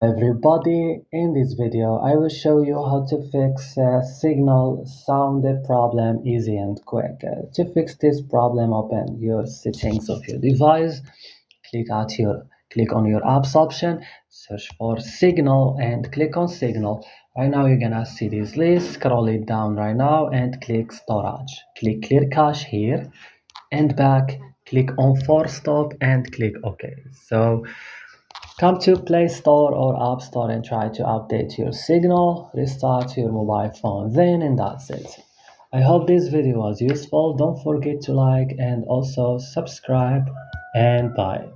Everybody, in this video I will show you how to fix a signal sound problem easy and quick. To fix this problem, open your settings of your device, click on your apps option, search for signal and click on signal. Right now you're gonna see this list, scroll it down right now and click storage. Click clear cache here and back, click on force stop and click OK. So come to Play Store or App Store and try to update your signal, restart your mobile phone then, and that's it. I hope this video was useful. Don't forget to like and also subscribe, and bye.